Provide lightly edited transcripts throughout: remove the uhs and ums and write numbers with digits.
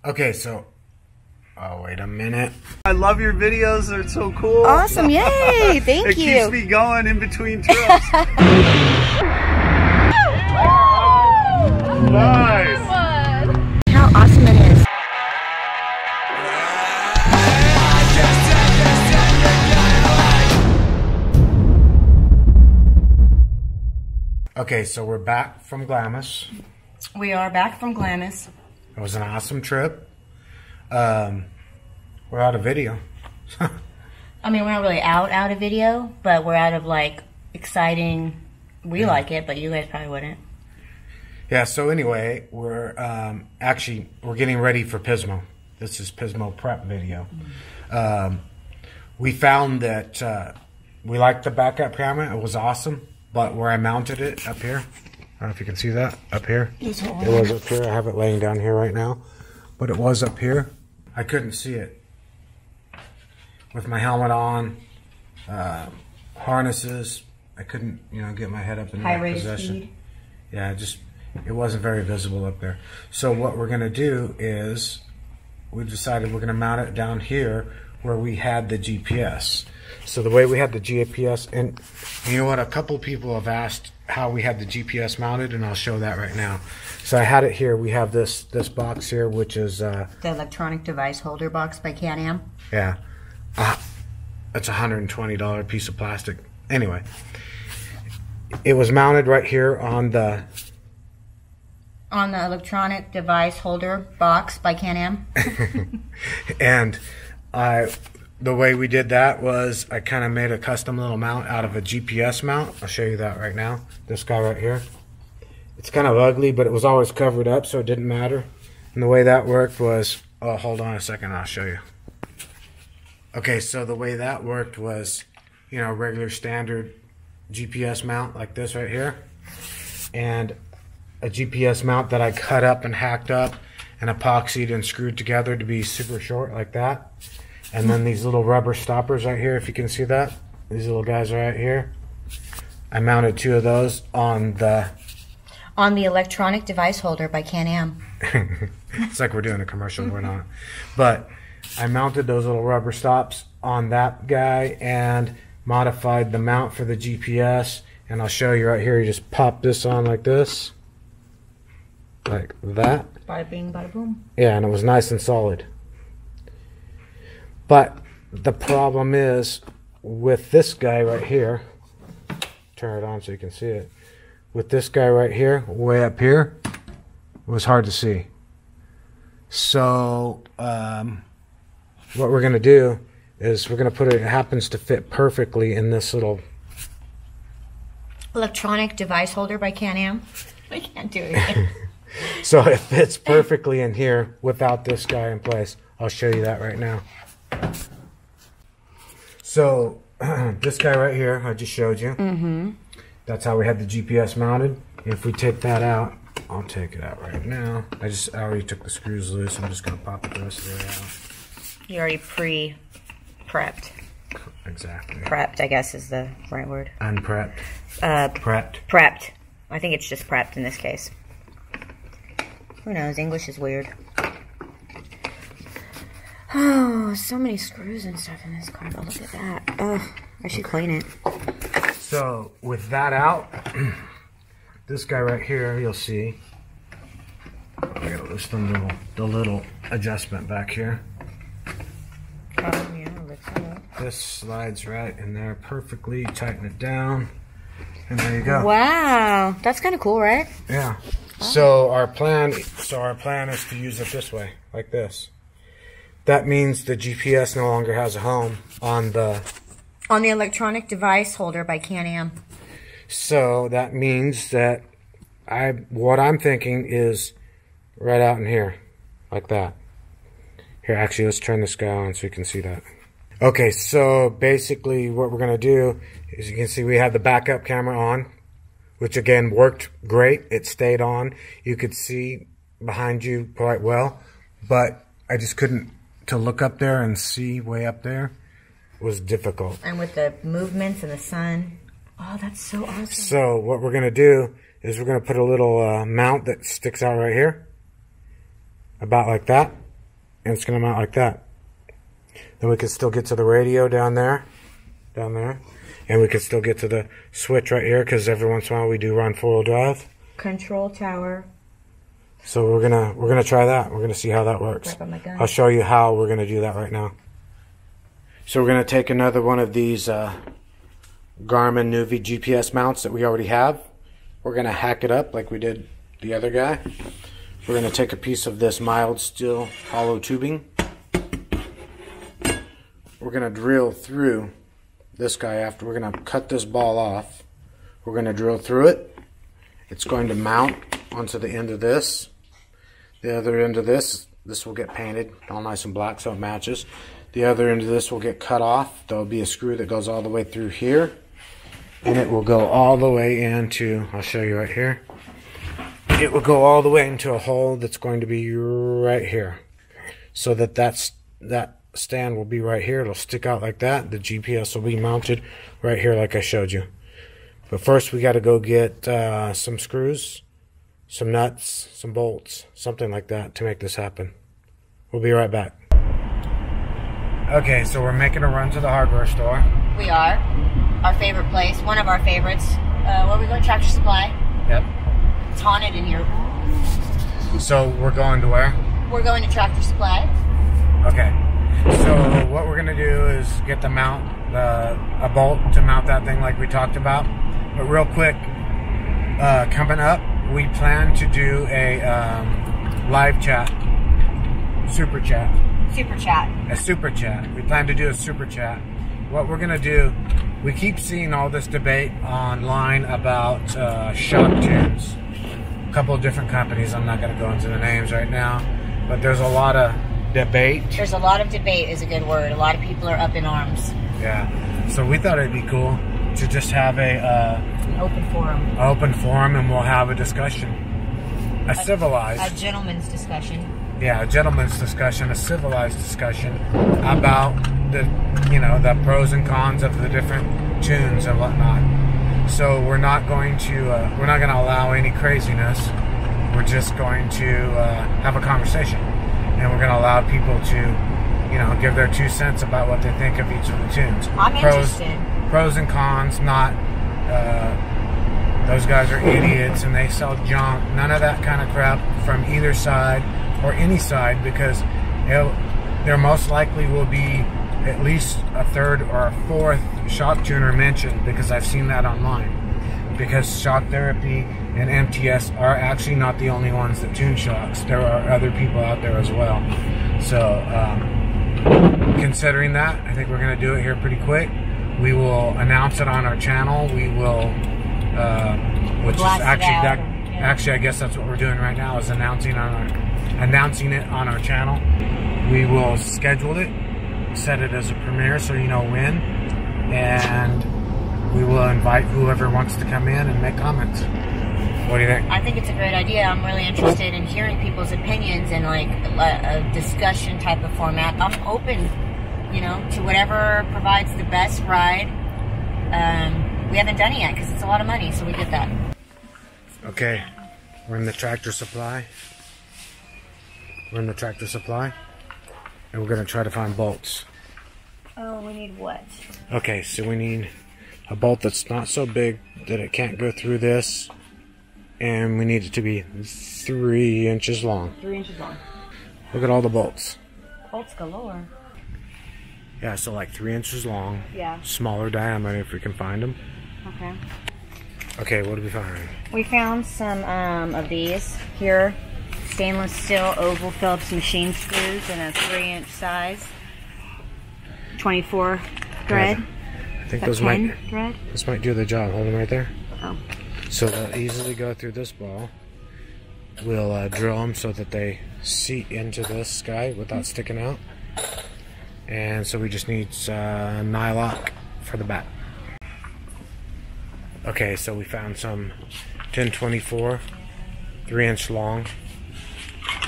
Okay, so, oh, wait a minute. I love your videos. They're so cool. Awesome. Yay. Thank you. It keeps me going in between trips. Nice. How awesome it is. Okay, so we're back from Glamis. We are back from Glamis. It was an awesome trip. We're out of video. I mean, we're not really out of video, but we're out of like exciting. We like it, but you guys probably wouldn't. Yeah. So anyway, we're we're getting ready for Pismo. This is Pismo prep video. We found that we liked the backup camera. It was awesome, but where I mounted it up here, I don't know if you can see that up here. It was up here. I have it laying down here right now, but it was up here. I couldn't see it with my helmet on, harnesses. I couldn't, get my head up in that position. Speed. Yeah, it wasn't very visible up there. So what we're gonna do is we decided we're gonna mount it down here where we had the GPS. So the way we had the GPS, and you know what? A couple people have asked how we had the GPS mounted, and I'll show that right now. So I had it here. We have this box here, which is the electronic device holder box by Can-Am. Yeah, it's a $120 piece of plastic. Anyway, it was mounted right here on the electronic device holder box by Can-Am. And the way we did that was I kind of made a custom little mount out of a GPS mount. I'll show you that right now. This guy right here. It's kind of ugly, but it was always covered up, so it didn't matter. And the way that worked was, oh, hold on a second, I'll show you. Okay, so the way that worked was, regular standard GPS mount like this right here. And a GPS mount that I cut up and hacked up and epoxied and screwed together to be super short like that. And then these little rubber stoppers right here, if you can see that. These little guys right here. I mounted 2 of those on the electronic device holder by Can-Am. It's like we're doing a commercial, we're not. But I mounted those little rubber stops on that guy and modified the mount for the GPS. And I'll show you right here. You just pop this on like this. Like that. Bada bing, bada boom. Yeah, and it was nice and solid. But the problem is with this guy right here, turn it on so you can see it. With this guy right here, way up here, it was hard to see. So what we're going to do is we're going to put it happens to fit perfectly in this little electronic device holder by Can-Am. I can't do it. So it fits perfectly in here without this guy in place. I'll show you that right now. So this guy right here, I just showed you. That's how we had the GPS mounted. If we take that out, I'll take it out right now. I already took the screws loose. I'm just going to pop the rest of it out. You already pre-prepped. Exactly. Prepped, I guess, is the right word. Unprepped. Prepped. Prepped. I think it's just prepped in this case. Who knows? English is weird. Oh, so many screws and stuff in this car. Oh, look at that. Ugh, I should clean it. So, with that out, this guy right here, you'll see. I gotta loosen the little adjustment back here. Yeah, lift it up. This slides right in there perfectly. Tighten it down, and there you go. Wow, that's kind of cool, right? Yeah. Oh. So our plan is to use it this way, like this. That means the GPS no longer has a home on the electronic device holder by Can-Am. So that means that what I'm thinking is right out in here, like that. Here, actually, let's turn this guy on so you can see that. Okay, so basically what we're going to do is you can see we have the backup camera on, which again worked great. It stayed on. You could see behind you quite well, but I just couldn't. To look up there and see way up there was difficult. And with the movements and the sun. Oh, that's so awesome. So what we're going to do is we're going to put a little mount that sticks out right here. About like that. and it's going to mount like that. Then we can still get to the radio down there, and we can still get to the switch right here because every once in a while we do run 4-wheel drive. Control tower. So we're gonna try that. We're gonna see how that works. I'll show you how we're gonna do that right now. So we're gonna take another one of these Garmin Nuvi GPS mounts that we already have. We're gonna hack it up like we did the other guy. We're gonna take a piece of this mild steel hollow tubing. We're gonna drill through this guy after. We're gonna cut this ball off. We're gonna drill through it. It's going to mount onto the end of this. The other end of this will get painted all nice and black so it matches. The other end of this will get cut off. There'll be a screw that goes all the way through here. And it will go all the way into, I'll show you right here. It will go all the way into a hole that's going to be right here. So that stand will be right here. It'll stick out like that. The GPS will be mounted right here like I showed you. But first we got to go get some screws, some nuts, some bolts, something like that to make this happen. We'll be right back. Okay, so we're making a run to the hardware store. We are. Our favorite place, one of our favorites. Where are we going? Tractor Supply. Yep. It's haunted in here. So we're going to where? We're going to Tractor Supply. Okay. So what we're going to do is get the mount, a bolt to mount that thing like we talked about. But real quick, coming up, we plan to do a live chat, super chat. Super chat. A super chat. We plan to do a super chat. What we're going to do, we keep seeing all this debate online about shock tunes. A couple of different companies, I'm not going to go into the names right now, but there's a lot of debate. There's a lot of debate is a good word. A lot of people are up in arms. Yeah. So we thought it'd be cool to just have an open forum. An open forum, and we'll have a discussion. A gentleman's discussion. Yeah, a gentleman's discussion, a civilized discussion about the pros and cons of the different tunes and whatnot. So we're not going to allow any craziness. We're just going to have a conversation, and we're going to allow people to, give their 2 cents about what they think of each of the tunes. I'm interested. Pros and cons, not those guys are idiots and they sell junk. None of that kind of crap from either side or any side, because there most likely will be at least a third or a fourth shock tuner mentioned, because I've seen that online. Because Shock Therapy and MTS are actually not the only ones that tune shocks. There are other people out there as well. So considering that, I think we're going to do it here pretty quick. We will announce it on our channel. We will, which is actually, I guess that's what we're doing right now, is announcing it on our channel. We will schedule it, set it as a premiere so you know when, and we will invite whoever wants to come in and make comments. What do you think? I think it's a great idea. I'm really interested in hearing people's opinions in like a discussion type of format. I'm open, to whatever provides the best ride. We haven't done it yet because it's a lot of money, so we did that. Okay, we're in the Tractor Supply. And we're going to try to find bolts. Oh, we need what? Okay, so we need a bolt that's not so big that it can't go through this. And we need it to be 3 inches long. 3 inches long. Look at all the bolts. Bolts galore. Yeah, so like 3 inches long. Yeah. Smaller diameter if we can find them. Okay. Okay, what did we find? We found some of these here. Stainless steel oval Phillips machine screws in a 3-inch size. 24 thread. I think those might do the job. Hold them right there. Oh. So they'll easily go through this ball. We'll drill them so that they seat into this guy without sticking out. And so we just need nylock for the back. Okay, so we found some 1024 3-inch long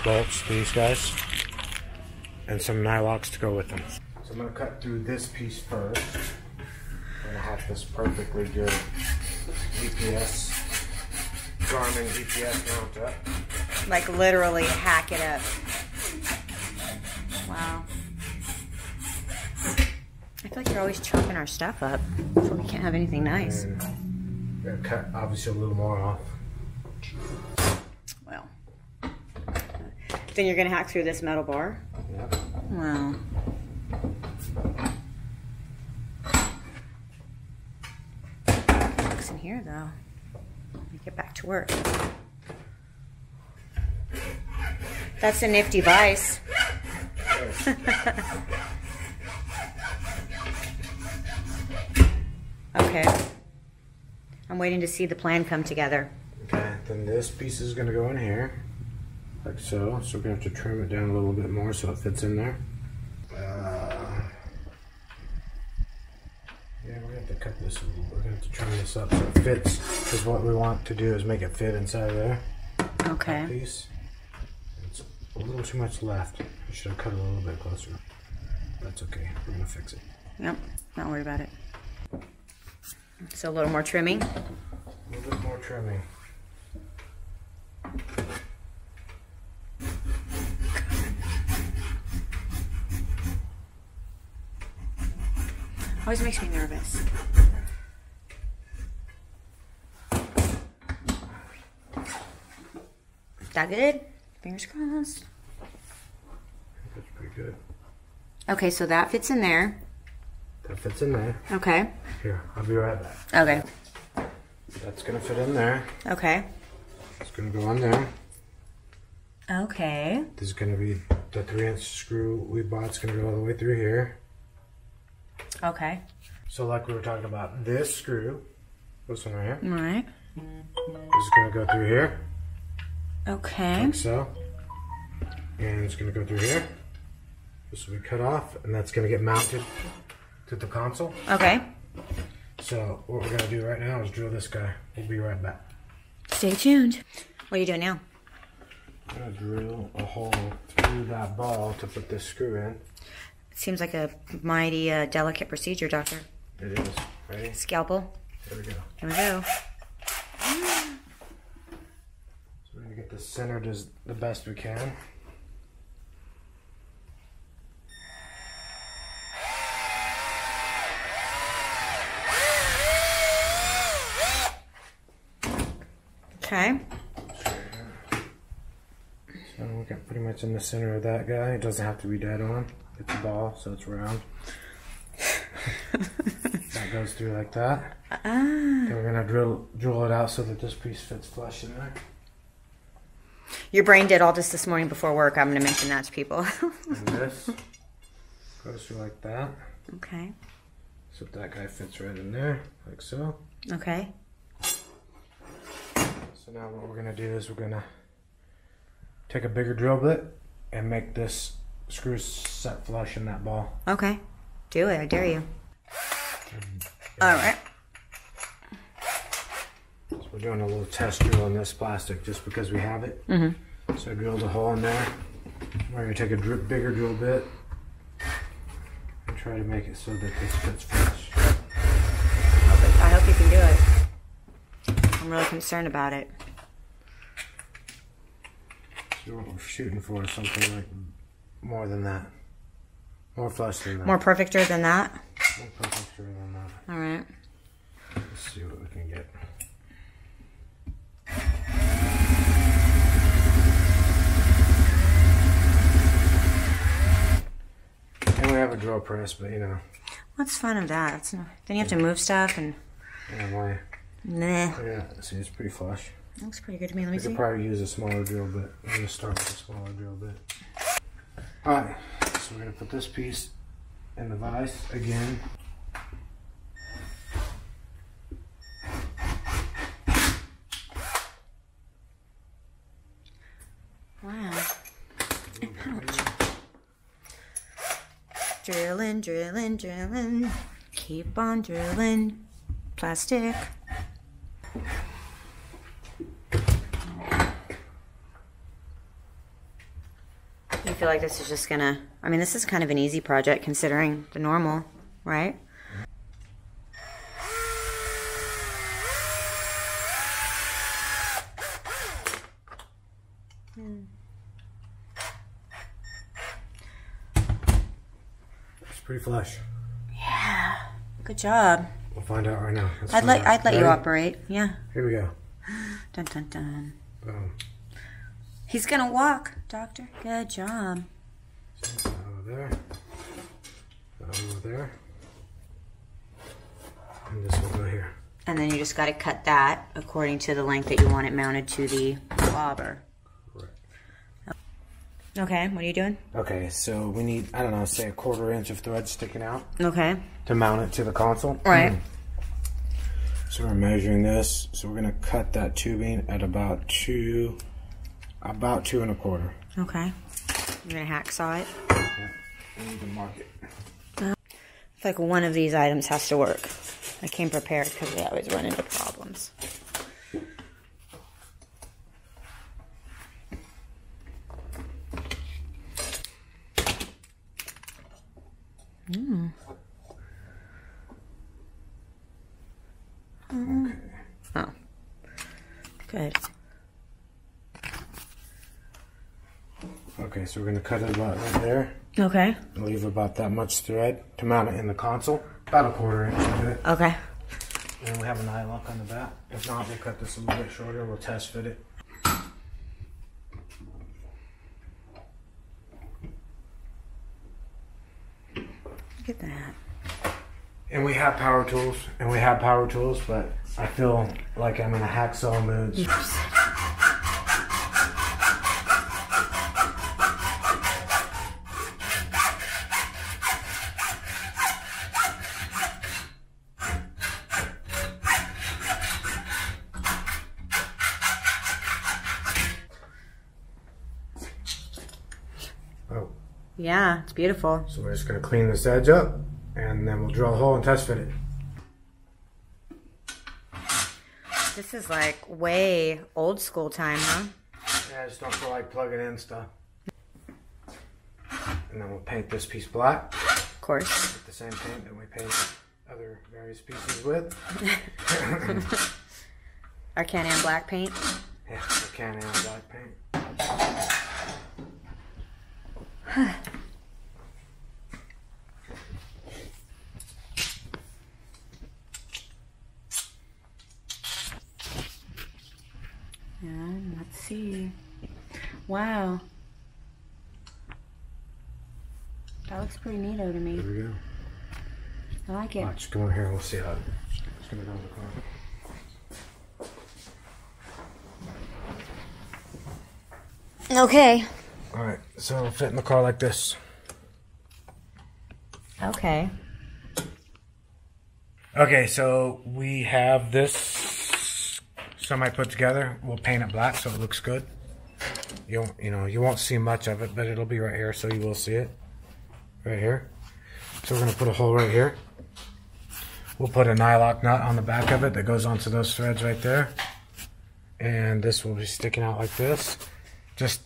bolts, these guys, and some nylocks to go with them. So I'm going to cut through this piece first. I'm going to have this perfectly good Garmin GPS mount up. Like literally hack it up. feel like you're always chopping our stuff up, so we can't have anything nice. And gotta cut obviously a little more off. Well, then you're gonna hack through this metal bar? Yep. Wow. What's in here though? Let me get back to work. That's a nifty vise. Okay. I'm waiting to see the plan come together. Okay, then this piece is gonna go in here, like so. So we're gonna have to trim it down a little bit more so it fits in there. Yeah, we're gonna have to cut this a little. We're gonna have to trim this up so it fits. Because what we want to do is make it fit inside of there. Okay. That piece. It's a little too much left. I should have cut it a little bit closer. That's okay. We're gonna fix it. Yep. Not worried about it. So a little more trimming. A little bit more trimming. Always makes me nervous. Is that good? Fingers crossed. That's pretty good. Okay, so that fits in there. That fits in there. Okay. Here, I'll be right back. Okay. That's gonna fit in there. Okay. It's gonna go on there. Okay. This is gonna be the 3-inch screw we bought. It's gonna go all the way through here. Okay. So like we were talking about, this screw, this one right here, All right. is gonna go through here, Okay. like so. And it's gonna go through here. This will be cut off, and that's gonna get mounted to the console. Okay. So what we're gonna do right now is drill this guy. We'll be right back. Stay tuned. What are you doing now? I'm gonna drill a hole through that ball to put this screw in. It seems like a mighty delicate procedure, Doctor. It is. Ready? Scalpel. There we go. Here we go. So we're gonna get this centered as the best we can. Okay. So we got pretty much in the center of that guy. It doesn't have to be dead on. It's a ball, so it's round. That goes through like that. Then we're gonna drill it out so that this piece fits flush in there. Your brain did all this morning before work. I'm going to mention that to people. And this goes through like that. Okay. So that guy fits right in there, like so. Okay. So now what we're gonna do is we're gonna take a bigger drill bit and make this screw set flush in that ball. Okay. Do it. I dare you. All right. So we're doing a little test drill on this plastic just because we have it. Mm-hmm. So I drilled a hole in there. We're gonna take a bigger drill bit and try to make it so that this fits flush. I hope you can do it. I'm really concerned about it. So what we're shooting for is something like more than that. More flush than that. More perfecter than that? More perfecter than that. All right. Let's see what we can get. And we have a drill press, but you know. What's fun of that? It's no, then you have to move stuff and... Yeah, why? Nah. Yeah, see, it's pretty flush. Looks pretty good to me. Let me We see. could probably use a smaller drill bit. I'm going to start with a smaller drill bit. Alright, so we're going to put this piece in the vise again. Wow. Ouch. Drilling, drilling, drilling. Keep on drilling. Plastic. You feel like this is just gonna... I mean, this is kind of an easy project considering the normal, right? It's pretty flush. Yeah. Good job. We'll find out right now. I'd let you operate. Yeah. Here we go. Dun dun dun. Boom. He's gonna walk, Doctor. Good job. So over there. Over there. And this will go here. And then you just got to cut that according to the length that you want it mounted to the bobber. Correct. Okay, what are you doing? Okay, so we need, I don't know, say a 1/4 inch of thread sticking out. Okay. To mount it to the console. Right. So we're measuring this. So we're going to cut that tubing at about 2 1/4. Okay. You're going to hacksaw it? Yeah. We need to mark it. It's like one of these items has to work. I came prepared because we always run into problems. Okay. Oh. Good. Okay, so we're going to cut it about right there. Okay. And leave about that much thread to mount it in the console. About a 1/4 inch of it. Okay. And we have an eye lock on the back. If not, we'll cut this a little bit shorter. We'll test fit it. Look at that. And we have power tools, but I feel like I'm in a hacksaw mood. Oh. Yeah, it's beautiful. So we're just going to clean this edge up, and then we'll drill a hole and test fit it. This is like way old school time, huh? Yeah, I just don't feel like plugging in stuff. And then we'll paint this piece black. Of course. With the same paint that we paint other various pieces with. Our Can-Am black paint. Yeah, the Can-Am black paint. And let's see. Wow. That looks pretty neato to me. There we go. I like it. Watch, come over here and we'll see how it's going to go in the car. Okay. Alright, so it'll fit in the car like this. Okay. Okay, so we have this semi put together. We'll paint it black so it looks good. You won't see much of it, but it'll be right here, so you will see it. Right here. So we're going to put a hole right here. We'll put a nylock nut on the back of it that goes onto those threads right there. And this will be sticking out like this. Just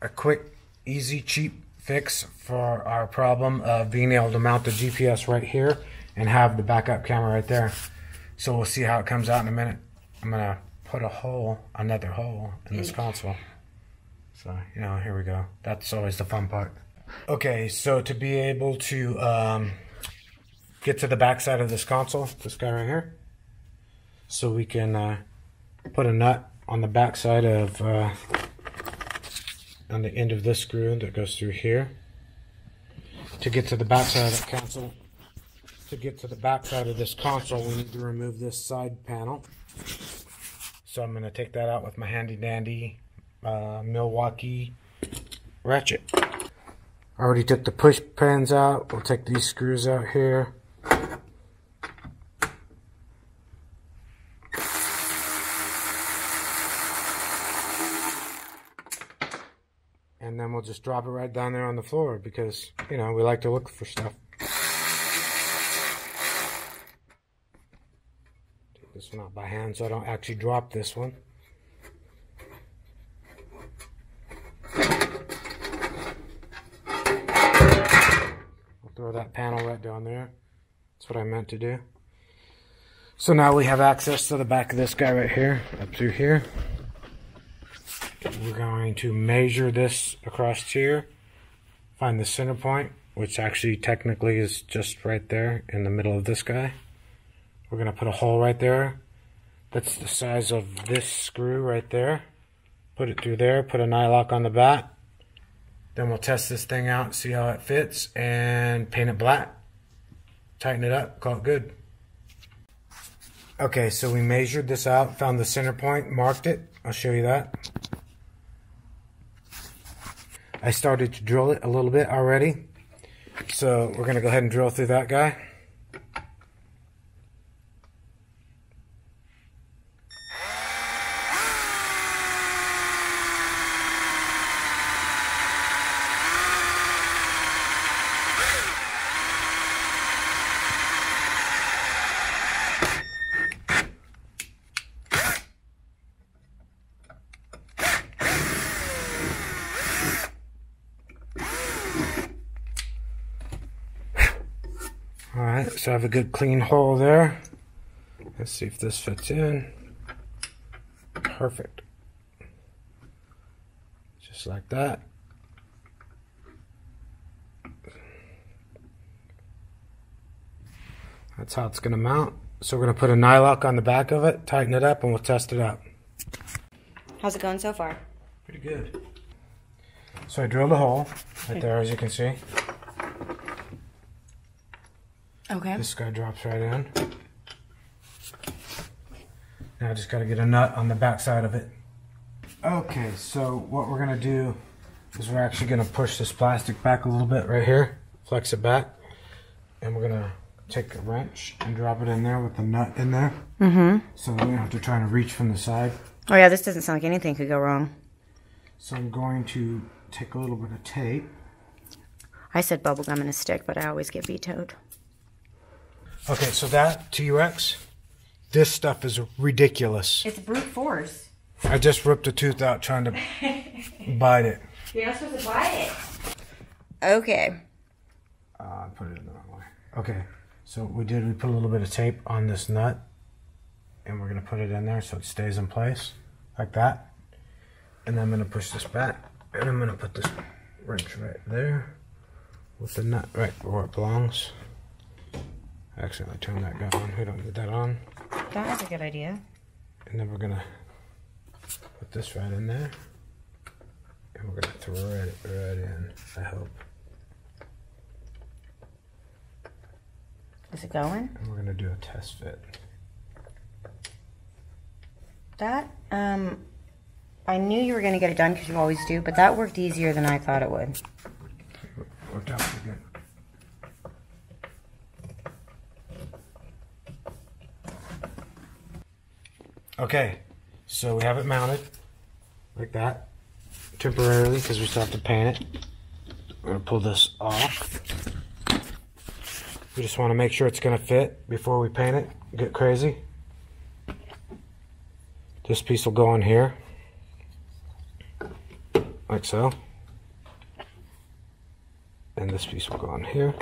a quick, easy, cheap fix for our problem of being able to mount the GPS right here and have the backup camera right there. So we'll see how it comes out in a minute. I'm going to put another hole in this console. So, here we go. That's always the fun part. Okay, so to be able to get to the back side of this console, this guy right here, so we can put a nut on the back side of, on the end of this screw that goes through here. To get to the back side of that console, we need to remove this side panel. So I'm going to take that out with my handy dandy Milwaukee ratchet. I already took the push pins out. We'll take these screws out here. And then we'll just drop it right down there on the floor because, we like to look for stuff. Take this one out by hand so I don't actually drop this one. Throw that panel right down there. That's what I meant to do. So now we have access to the back of this guy right here, up through here. We're going to measure this across here, find the center point, which actually technically is just right there in the middle of this guy. We're going to put a hole right there. That's the size of this screw right there. Put it through there, put a nylock on the back. Then we'll test this thing out, see how it fits, and paint it black. Tighten it up, call it good. Okay, so we measured this out, found the center point, marked it. I'll show you that. I started to drill it a little bit already. So we're going to go ahead and drill through that guy. Alright, so I have a good clean hole there. Let's see if this fits in. Perfect. Just like that. That's how it's going to mount. So we're going to put a nylock on the back of it, tighten it up, and we'll test it out. How's it going so far? Pretty good. So I drilled a hole right there, as you can see. Okay. This guy drops right in. Now I just got to get a nut on the back side of it. Okay, so what we're going to do is we're actually going to push this plastic back a little bit right here. Flex it back. And we're going to take a wrench and drop it in there with the nut in there. Mm-hmm. So we don't have to try to reach from the side. Oh yeah, this doesn't sound like anything could go wrong. So I'm going to take a little bit of tape. I said bubblegum and a stick, but I always get vetoed. Okay, so that T-Rex, this stuff is ridiculous. It's brute force. I just ripped a tooth out trying to bite it. You're not supposed to bite it. Okay. I put it in the wrong way. Okay, so what we did, we put a little bit of tape on this nut, and we're going to put it in there so it stays in place, like that. And then I'm going to push this back, and I'm going to put this wrench right there with the nut right where it belongs. Actually, I turn that guy on. We don't need that on. That is a good idea. And then we're going to put this right in there. And we're going to thread it right in, I hope. Is it going? And we're going to do a test fit. That, I knew you were going to get it done because you always do, but that worked easier than I thought it would. Worked out pretty good. Okay, so we have it mounted like that temporarily because we still have to paint it. We're going to pull this off. We just want to make sure it's going to fit before we paint it. Get crazy. This piece will go in here, like so. And this piece will go in here.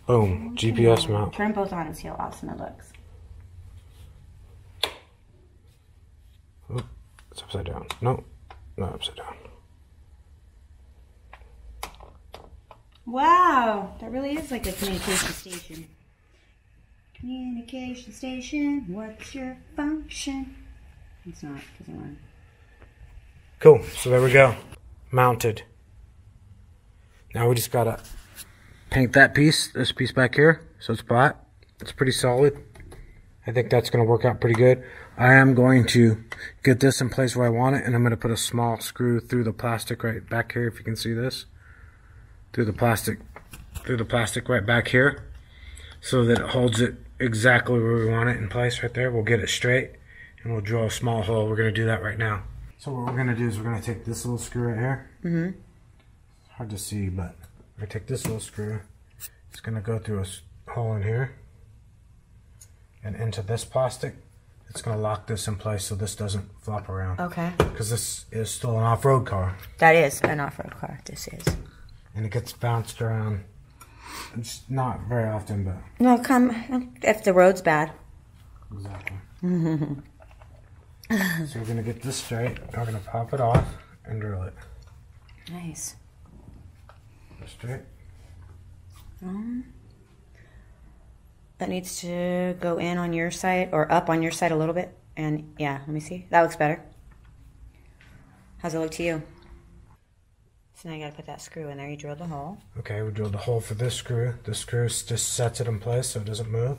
Boom, GPS mount. Turn both on and see how awesome it looks. Oh, it's upside down. No, not upside down. Wow, that really is like a communication station. Communication station, what's your function? It's not, because I'm on. Cool, so there we go. Mounted. Now we just gotta paint that piece, this piece back here, so it's black. It's pretty solid. I think that's gonna work out pretty good. I am going to get this in place where I want it, and I'm gonna put a small screw through the plastic right back here, if you can see this. Through the plastic right back here, so that it holds it exactly where we want it in place right there. We'll get it straight, and we'll drill a small hole. We're gonna do that right now. So what we're gonna do is we're gonna take this little screw right here. Mm-hmm. Hard to see, but we're gonna take this little screw. It's gonna go through a hole in here and into this plastic. It's gonna lock this in place so this doesn't flop around. Okay. Because this is still an off-road car. That is an off-road car, this is. And it gets bounced around. It's not very often, but... No, come, if the road's bad. Exactly. So we're gonna get this straight. We're gonna pop it off and drill it. Nice. Straight. That needs to go in on your side, or up on your side a little bit. And yeah, let me see. That looks better. How's it look to you? So now you gotta put that screw in there. You drilled the hole. Okay, we drilled the hole for this screw. This screw just sets it in place so it doesn't move.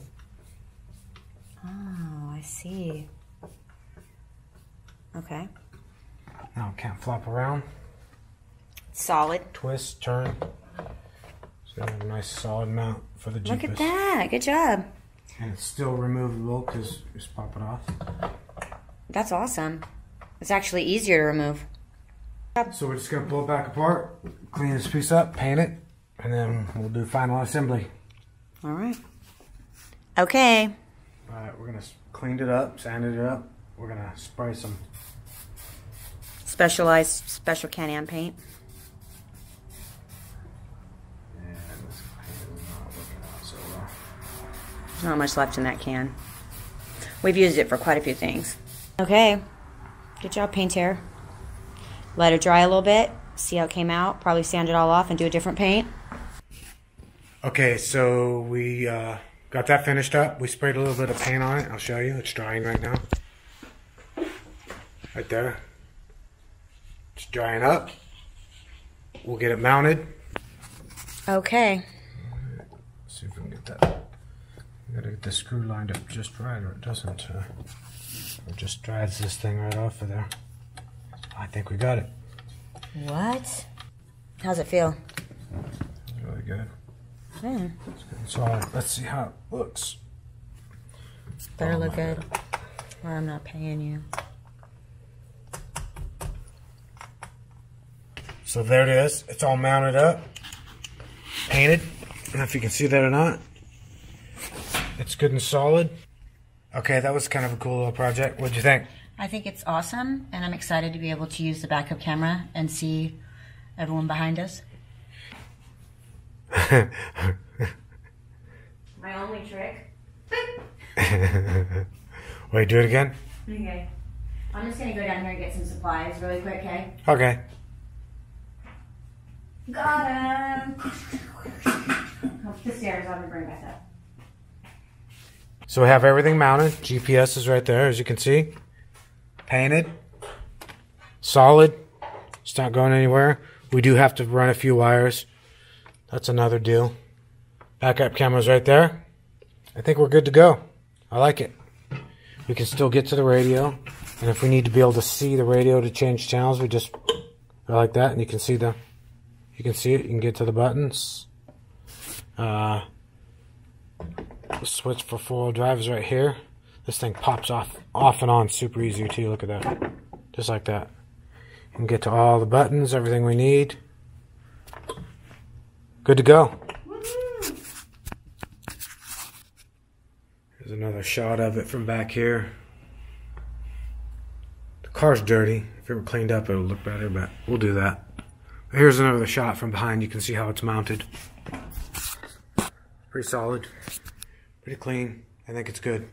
Oh, I see. Okay. Now it can't flop around. Solid. Twist, turn. So you have a nice solid mount for the Jeepus. Look at that. Good job. And it's still removable because just pop it off. That's awesome. It's actually easier to remove. So we're just going to pull it back apart, clean this piece up, paint it, and then we'll do final assembly. All right. Okay. All right, we're going to clean it up, sanded it up. We're going to spray some Specialized special Can-Am paint. And this paint is not working out so well. There's not much left in that can. We've used it for quite a few things. Okay. Good job, painter. Let it dry a little bit. See how it came out. Probably sand it all off and do a different paint. Okay, so we got that finished up. We sprayed a little bit of paint on it. I'll show you. It's drying right now. Right there. It's drying up. We'll get it mounted. Okay. Let's see if we can get that. We gotta get the screw lined up just right, or it doesn't. It just drives this thing right off of there. I think we got it. What? How's it feel? Really good. Hmm. It's good and solid. Let's see how it looks. Better look good. Or I'm not paying you. So there it is. It's all mounted up, painted. I don't know if you can see that or not. It's good and solid. Okay, that was kind of a cool little project. What'd you think? I think it's awesome, and I'm excited to be able to use the backup camera and see everyone behind us. My only trick. Wait, do it again? Okay. I'm just going to go down here and get some supplies really quick, okay? Okay. Got him! Come up the stairs, I'm going to bring it back up. So we have everything mounted. GPS is right there, as you can see. Painted. Solid. It's not going anywhere. We do have to run a few wires. That's another deal. Backup camera's right there. I think we're good to go. I like it. We can still get to the radio. And if we need to be able to see the radio to change channels, we just go like that. And you can see it. You can get to the buttons. The switch for 4-wheel drive is right here. This thing pops off and on super easy too. Look at that. Just like that. You can get to all the buttons, everything we need. Good to go. Here's another shot of it from back here. The car's dirty. If it were cleaned up, it would look better, but we'll do that. Here's another shot from behind. You can see how it's mounted. Pretty solid. Pretty clean. I think it's good.